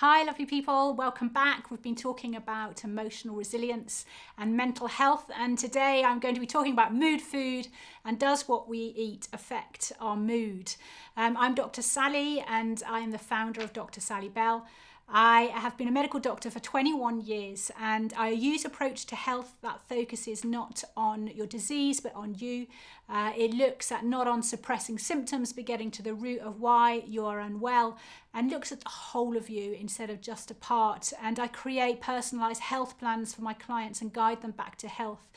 Hi lovely people, welcome back. We've been talking about emotional resilience and mental health, and today I'm going to be talking about mood food and does what we eat affect our mood. I'm Dr. Sally and I am the founder of Dr. Sally Bell. I have been a medical doctor for 21 years and I use approach to health that focuses not on your disease but on you. It looks at not on suppressing symptoms but getting to the root of why you are unwell, and looks at the whole of you instead of just a part. And I create personalised health plans for my clients and guide them back to health.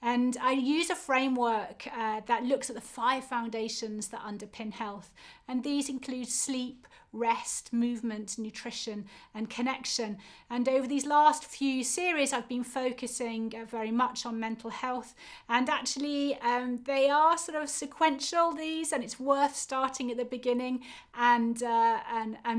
And I use a framework that looks at the 5 foundations that underpin health. And these include sleep, rest, movement, nutrition and connection. And over these last few series I've been focusing very much on mental health, and actually they are sort of sequential, these, and it's worth starting at the beginning and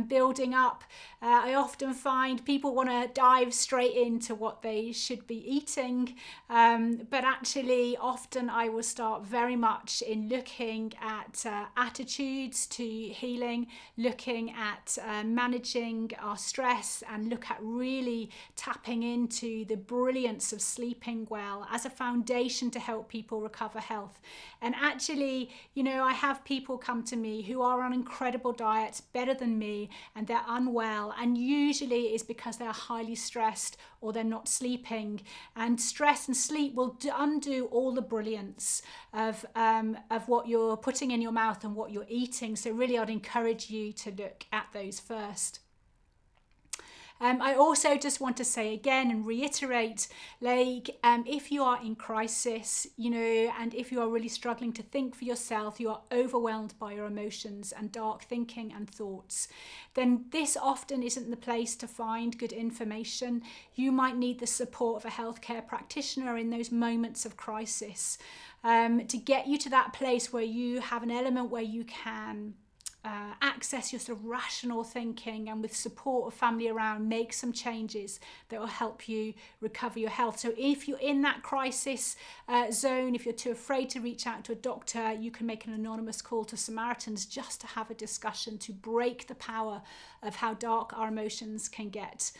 building up. I often find people want to dive straight into what they should be eating, but actually often I will start very much in looking at attitudes to healing, looking at managing our stress, and look at really tapping into the brilliance of sleeping well as a foundation to help people recover health. And actually, you know, I have people come to me who are on incredible diets, better than me, and they're unwell, and usually it's because they're highly stressed or they're not sleeping. And stress and sleep will undo all the brilliance of what you're putting in your mouth and what you're eating. So really I'd encourage you to look at those first. I also just want to say again and reiterate, if you are in crisis, you know, and if you are really struggling to think for yourself, you are overwhelmed by your emotions and dark thinking and thoughts, then this often isn't the place to find good information. You might need the support of a healthcare practitioner in those moments of crisis, to get you to that place where you have an element where you can access your sort of rational thinking, and with support of family around, make some changes that will help you recover your health. So if you're in that crisis zone, if you're too afraid to reach out to a doctor, you can make an anonymous call to Samaritans just to have a discussion to break the power of how dark our emotions can get.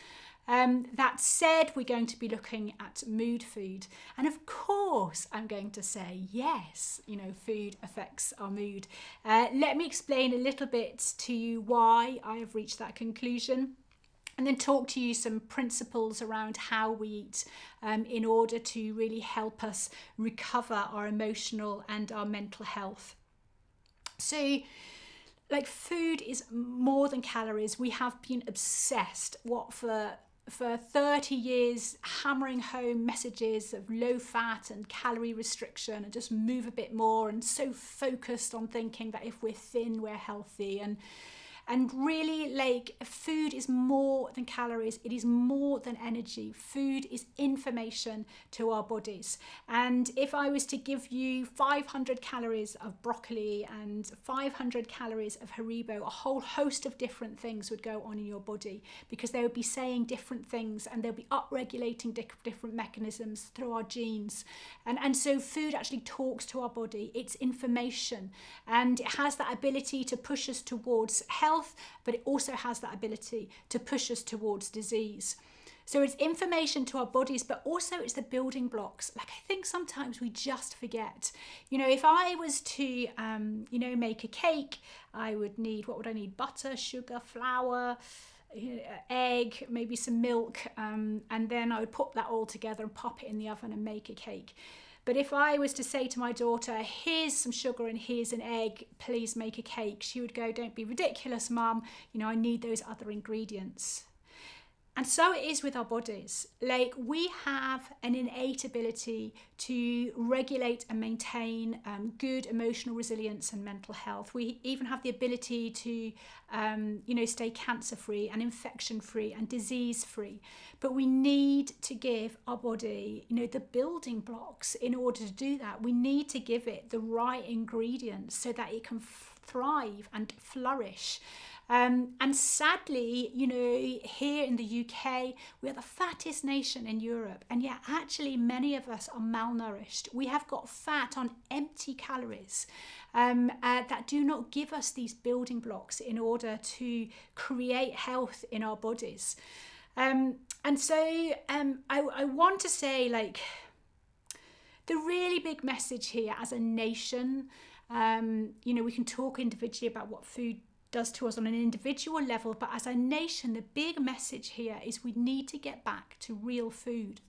That said, we're going to be looking at mood food, and of course I'm going to say yes, you know, food affects our mood. Let me explain a little bit to you why I have reached that conclusion, and then talk to you some principles around how we eat in order to really help us recover our emotional and our mental health. So food is more than calories. We have been obsessed for 30 years, hammering home messages of low fat and calorie restriction and just move a bit more, and so focused on thinking that if we're thin we're healthy. And really, food is more than calories. It is more than energy. Food is information to our bodies. And if I was to give you 500 calories of broccoli and 500 calories of Haribo, a whole host of different things would go on in your body, because they would be saying different things, and they'll be upregulating different mechanisms through our genes. And so food actually talks to our body. It's information, and it has that ability to push us towards health, but it also has that ability to push us towards disease. So it's information to our bodies, but also it's the building blocks. I think sometimes we just forget. You know, if I was to, make a cake, I would need, what would I need? Butter, sugar, flour, egg, maybe some milk, and then I would put that all together and pop it in the oven and make a cake. But if I was to say to my daughter, here's some sugar and here's an egg, please make a cake, she would go, don't be ridiculous, Mum. You know, I need those other ingredients. And so it is with our bodies. We have an innate ability to regulate and maintain good emotional resilience and mental health. We even have the ability to, stay cancer-free and infection-free and disease-free. But we need to give our body, the building blocks in order to do that. We need to give it the right ingredients so that it can thrive and flourish. And sadly, here in the UK, we are the fattest nation in Europe, and yet actually many of us are malnourished. We have got fat on empty calories that do not give us these building blocks in order to create health in our bodies. And so I want to say, like, the really big message here as a nation, we can talk individually about what food does to us on an individual level, but as a nation, the big message here is we need to get back to real food.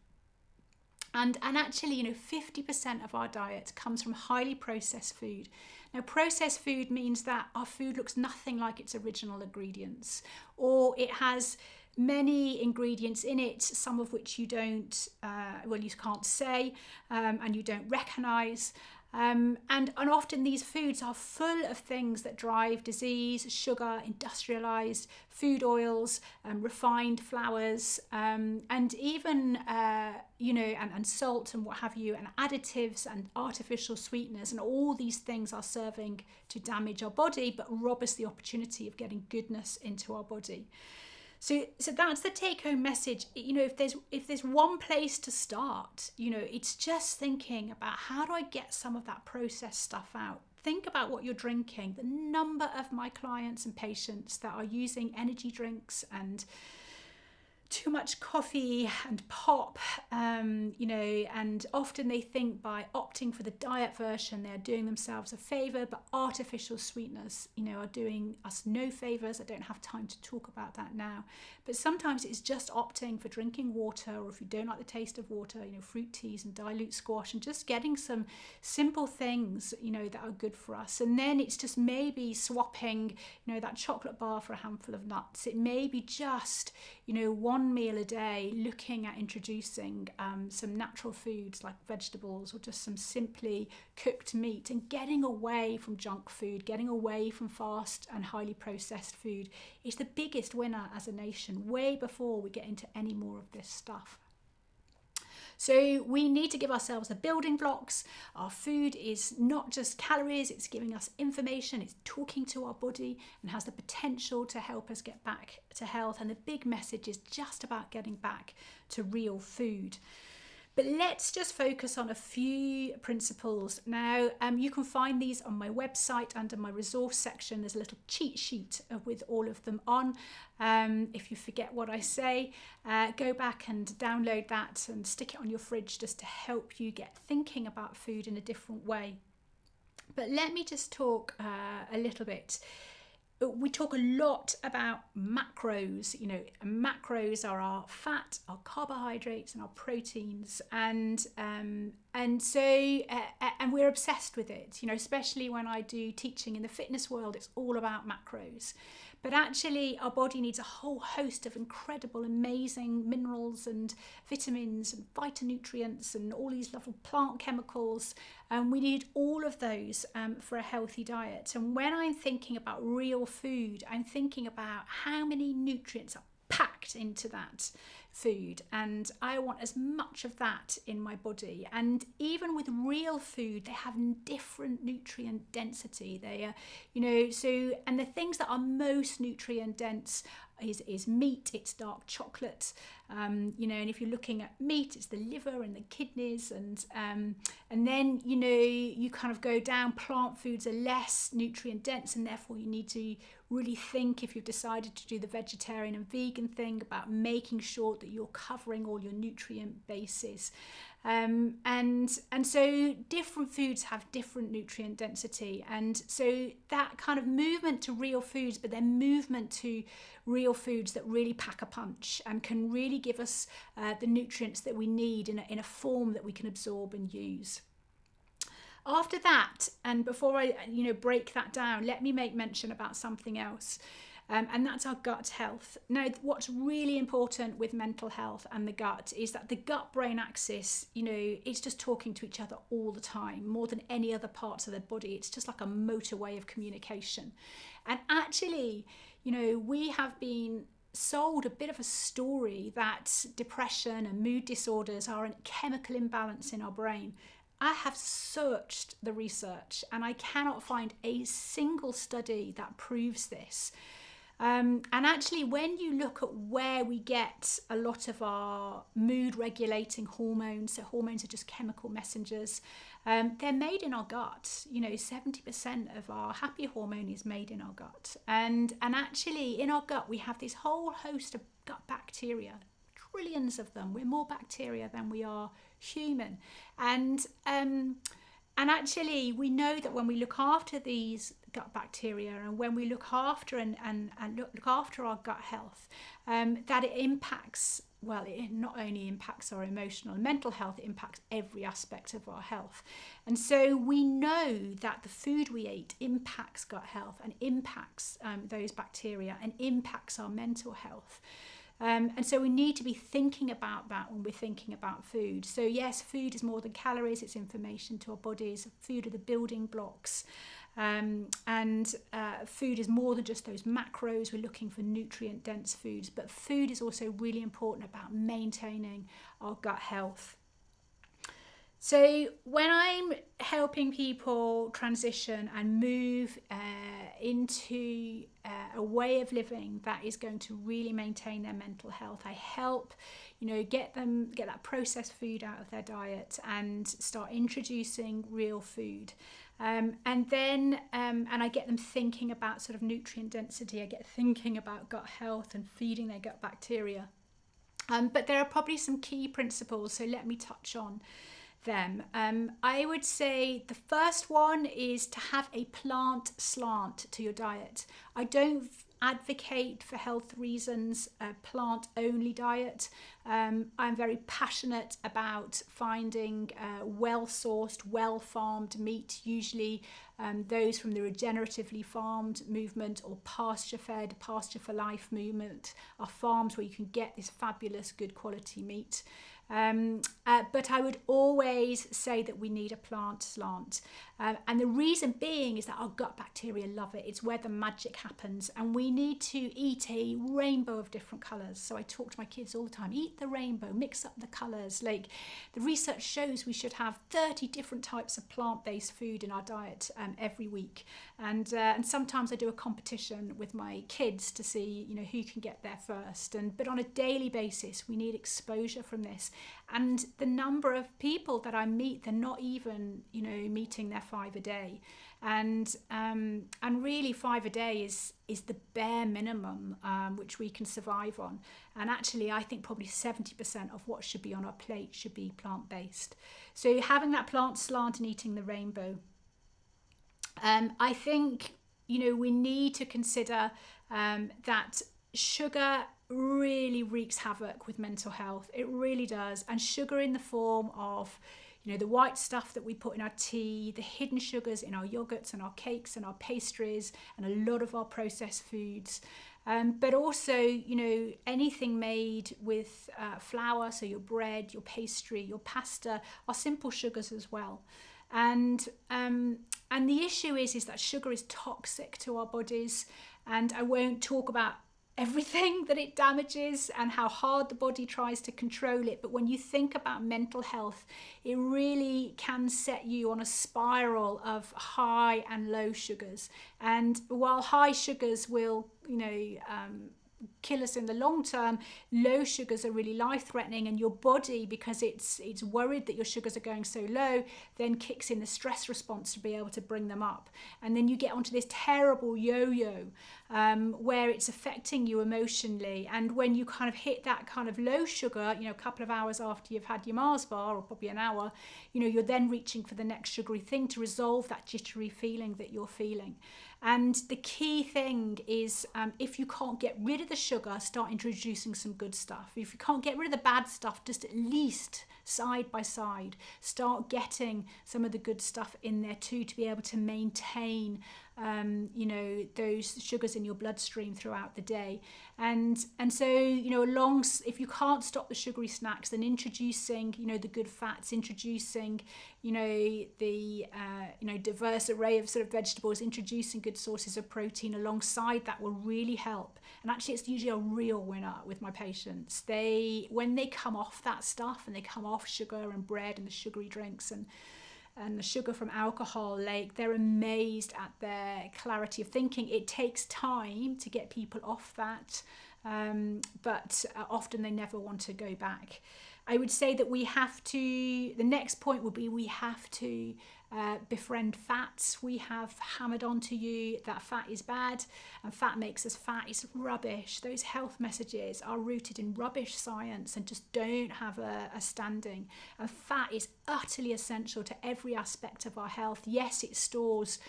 And actually, 50% of our diet comes from highly processed food. Now, processed food means that our food looks nothing like its original ingredients, or it has many ingredients in it, some of which you don't, you can't say, and you don't recognise. And often these foods are full of things that drive disease: sugar, industrialised food oils, refined flours, and even and salt and what have you, and additives and artificial sweeteners, and all these things are serving to damage our body but rob us the opportunity of getting goodness into our body. So that's the take-home message. If there's one place to start, it's just thinking about, how do I get some of that processed stuff out? Think about what you're drinking. The number of my clients and patients that are using energy drinks and too much coffee and pop, and often they think by opting for the diet version they're doing themselves a favour, but artificial sweeteners are doing us no favours. I don't have time to talk about that now, but sometimes it's just opting for drinking water, or if you don't like the taste of water, fruit teas and dilute squash, and just getting some simple things that are good for us. And then it's just maybe swapping that chocolate bar for a handful of nuts. It may be just one meal a day, looking at introducing some natural foods like vegetables, or just some simply cooked meat, and getting away from junk food, getting away from fast and highly processed food is the biggest winner as a nation, way before we get into any more of this stuff. So we need to give ourselves the building blocks. Our food is not just calories, it's giving us information, it's talking to our body and has the potential to help us get back to health. And the big message is just about getting back to real food. But let's just focus on a few principles. Now, you can find these on my website under my resource section. There's a little cheat sheet with all of them on. If you forget what I say, go back and download that and stick it on your fridge just to help you get thinking about food in a different way. But let me just talk a little bit. We talk a lot about macros. Macros are our fat, our carbohydrates, and our proteins, and we're obsessed with it. Especially when I do teaching in the fitness world, it's all about macros. But actually, our body needs a whole host of incredible, amazing minerals and vitamins and phytonutrients and all these lovely plant chemicals. And we need all of those for a healthy diet. And when I'm thinking about real food, I'm thinking about how many nutrients are packed into that food, and I want as much of that in my body. And even with real food, they have different nutrient density. They are, and the things that are most nutrient dense is meat, it's dark chocolate, and if you're looking at meat, it's the liver and the kidneys, and then you kind of go down. Plant foods are less nutrient dense, and therefore you need to really think, if you've decided to do the vegetarian and vegan thing, about making sure that you're covering all your nutrient bases. And so different foods have different nutrient density, and so that kind of movement to real foods, but then movement to real foods that really pack a punch and can really give us the nutrients that we need in a form that we can absorb and use. After that, and before I break that down, let me make mention about something else. And that's our gut health. Now, what's really important with mental health and the gut is that the gut-brain axis, it's just talking to each other all the time, more than any other parts of the body. It's just like a motorway of communication. And actually, we have been sold a bit of a story that depression and mood disorders are a chemical imbalance in our brain. I have searched the research and I cannot find a single study that proves this. And actually, when you look at where we get a lot of our mood regulating hormones, so hormones are just chemical messengers, they're made in our gut. 70% of our happy hormone is made in our gut. And actually, in our gut, we have this whole host of gut bacteria, trillions of them. We're more bacteria than we are human. And actually, we know that when we look after these gut bacteria and when we look after and look after our gut health, that it impacts, well, it not only impacts our emotional and mental health, it impacts every aspect of our health. And so we know that the food we eat impacts gut health and impacts those bacteria and impacts our mental health. And so we need to be thinking about that when we're thinking about food. So yes, food is more than calories, it's information to our bodies. Food are the building blocks. Food is more than just those macros. We're looking for nutrient dense foods, but food is also really important about maintaining our gut health. So when I'm helping people transition and move into a way of living that is going to really maintain their mental health, I help, get that processed food out of their diet and start introducing real food. And I get them thinking about sort of nutrient density. I get thinking about gut health and feeding their gut bacteria. But there are probably some key principles, so let me touch on them. I would say the first one is to have a plant slant to your diet. I don't advocate, for health reasons, a plant-only diet. I'm very passionate about finding well-sourced, well-farmed meat, usually those from the regeneratively farmed movement or pasture-fed, pasture for life movement are farms where you can get this fabulous, good quality meat. But I would always say that we need a plant slant. And the reason being is that our gut bacteria love it. It's where the magic happens. And we need to eat a rainbow of different colours. So I talk to my kids all the time, eat the rainbow, mix up the colours. Like the research shows we should have 30 different types of plant-based food in our diet every week. And sometimes I do a competition with my kids to see, who can get there first. But on a daily basis, we need exposure from this. And the number of people that I meet, they're not even, meeting their 5 a day. And really 5 a day is the bare minimum which we can survive on. And actually, I think probably 70% of what should be on our plate should be plant-based. So having that plant slant and eating the rainbow. I think, we need to consider that sugar really wreaks havoc with mental health. It really does. And sugar in the form of, the white stuff that we put in our tea, the hidden sugars in our yogurts and our cakes and our pastries and a lot of our processed foods. But also, anything made with flour, so your bread, your pastry, your pasta, are simple sugars as well. And the issue is that sugar is toxic to our bodies. And I won't talk about everything that it damages and how hard the body tries to control it. But when you think about mental health, it really can set you on a spiral of high and low sugars. And while high sugars will, kill us in the long term, low sugars are really life-threatening, and your body, because it's worried that your sugars are going so low, then kicks in the stress response to be able to bring them up. And then you get onto this terrible yo-yo where it's affecting you emotionally. And when you kind of hit that kind of low sugar, a couple of hours after you've had your Mars bar, or probably an hour, you're then reaching for the next sugary thing to resolve that jittery feeling that you're feeling. And the key thing is, if you can't get rid of the sugar, start introducing some good stuff. If you can't get rid of the bad stuff, just at least side by side, start getting some of the good stuff in there too, to be able to maintain those sugars in your bloodstream throughout the day. And so, if you can't stop the sugary snacks, then introducing, the good fats, introducing, the diverse array of sort of vegetables, introducing good sources of protein alongside that will really help. And actually, it's usually a real winner with my patients. When they come off that stuff and they come off sugar and bread and the sugary drinks and and the sugar from alcohol, like they're amazed at their clarity of thinking. It takes time to get people off that, but often they never want to go back. I would say that the next point would be we have to befriend fats. We have hammered onto you that fat is bad and fat makes us fat. It's rubbish. Those health messages are rooted in rubbish science and just don't have a standing. And fat is utterly essential to every aspect of our health. Yes, it stores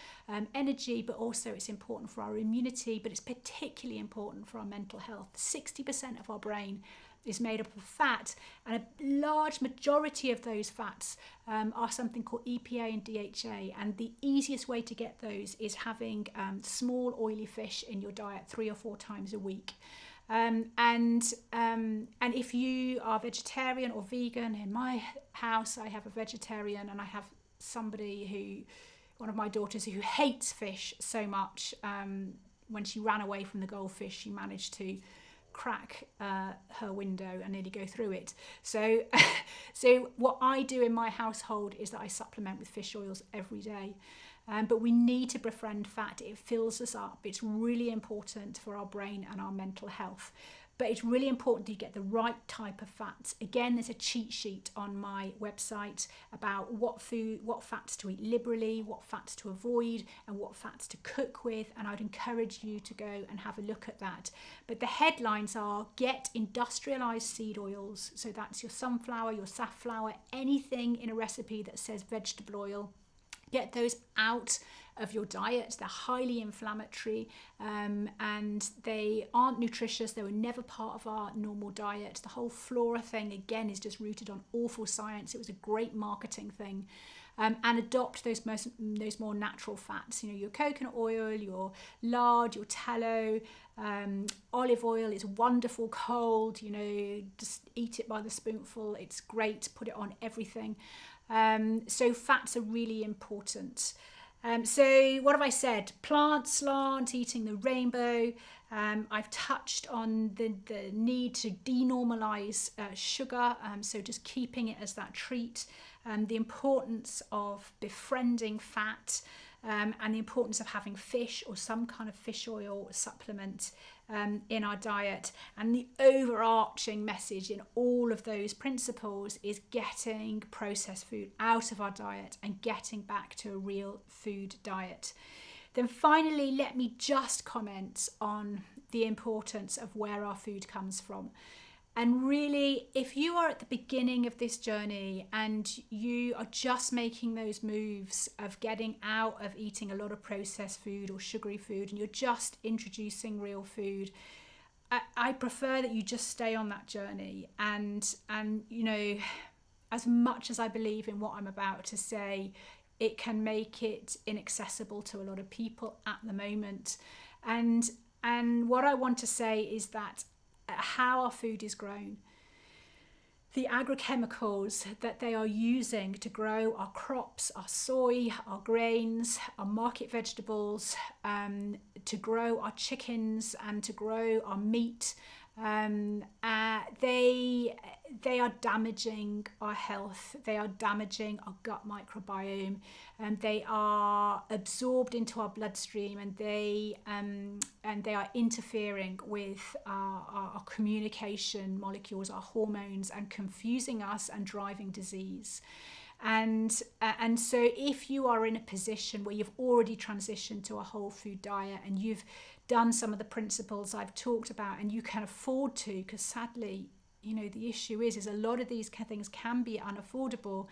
energy, but also it's important for our immunity, but it's particularly important for our mental health. 60% of our brain is made up of fat, and a large majority of those fats are something called EPA and DHA, and the easiest way to get those is having small oily fish in your diet 3 or 4 times a week. And if you are vegetarian or vegan, in my house I have a vegetarian, and I have one of my daughters who hates fish so much. When she ran away from the goldfish, she managed to crack her window and nearly go through it. So what I do in my household is that I supplement with fish oils every day. But we need to befriend fat. It fills us up. It's really important for our brain and our mental health. But it's really important that you get the right type of fats. Again, there's a cheat sheet on my website about what fats to eat liberally, what fats to avoid, and what fats to cook with. And I'd encourage you to go and have a look at that. But the headlines are: get industrialized seed oils. So that's your sunflower, your safflower, anything in a recipe that says vegetable oil. Get those out of your diet. They're highly inflammatory and they aren't nutritious. They were never part of our normal diet. The whole flora thing, again, is just rooted on awful science. It was a great marketing thing. And adopt those more natural fats. You know, your coconut oil, your lard, your tallow, olive oil is wonderful cold. You know, just eat it by the spoonful. It's great. Put it on everything. So fats are really important. So what have I said? Plant, slant, eating the rainbow. I've touched on the need to denormalize sugar, so just keeping it as that treat. The importance of befriending fat, and the importance of having fish or some kind of fish oil supplement in our diet. And the overarching message in all of those principles is getting processed food out of our diet and getting back to a real food diet. Then finally, let me just comment on the importance of where our food comes from. And really, if you are at the beginning of this journey and you are just making those moves of getting out of eating a lot of processed food or sugary food, and you're just introducing real food, I prefer that you just stay on that journey. And you know, as much as I believe in what I'm about to say, it can make it inaccessible to a lot of people at the moment. And what I want to say is that how our food is grown, the agrochemicals that they are using to grow our crops, our soy, our grains, our market vegetables, to grow our chickens and to grow our meat, they are damaging our health. They are damaging our gut microbiome, and they are absorbed into our bloodstream, and they are interfering with our communication molecules, our hormones, and confusing us and driving disease. And so if you are in a position where you've already transitioned to a whole food diet and you've done some of the principles I've talked about, and you can afford to, because sadly, you know, the issue is a lot of these things can be unaffordable,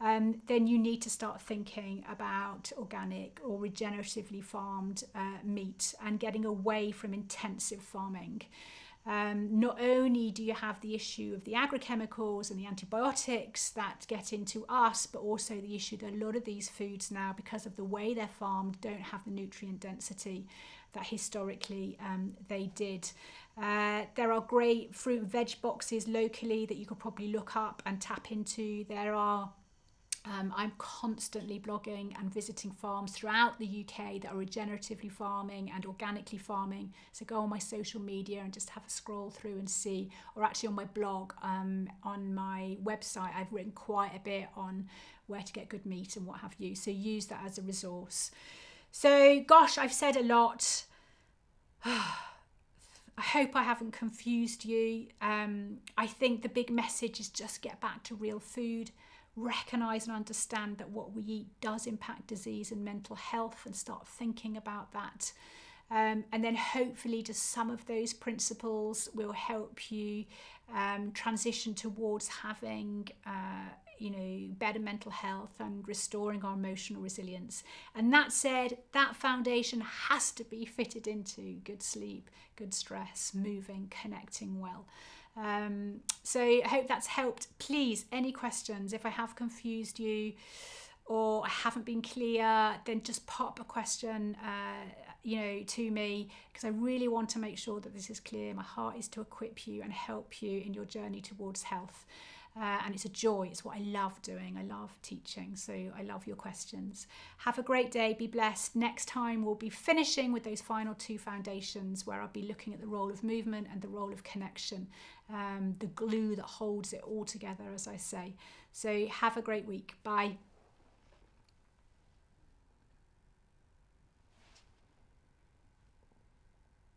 then you need to start thinking about organic or regeneratively farmed meat and getting away from intensive farming. Not only do you have the issue of the agrochemicals and the antibiotics that get into us, but also the issue that a lot of these foods now, because of the way they're farmed, don't have the nutrient density that historically they did. There are great fruit and veg boxes locally that you could probably look up and tap into. There are I'm constantly blogging and visiting farms throughout the UK that are regeneratively farming and organically farming. So go on my social media and just have a scroll through and see, or actually on my blog, on my website, I've written quite a bit on where to get good meat and what have you. So use that as a resource. So gosh, I've said a lot. I hope I haven't confused you. I think the big message is just get back to real food. Recognise and understand that what we eat does impact disease and mental health, and start thinking about that. And then hopefully just some of those principles will help you transition towards having better mental health and restoring our emotional resilience. And that said, that foundation has to be fitted into good sleep, good stress, moving, connecting well. So I hope that's helped. Please, any questions, if I have confused you or I haven't been clear, then just pop a question to me, because I really want to make sure that this is clear. My heart is to equip you and help you in your journey towards health. And it's a joy. It's what I love doing. I love teaching. So I love your questions. Have a great day. Be blessed. Next time we'll be finishing with those final 2 foundations, where I'll be looking at the role of movement and the role of connection, the glue that holds it all together, as I say. So have a great week. Bye.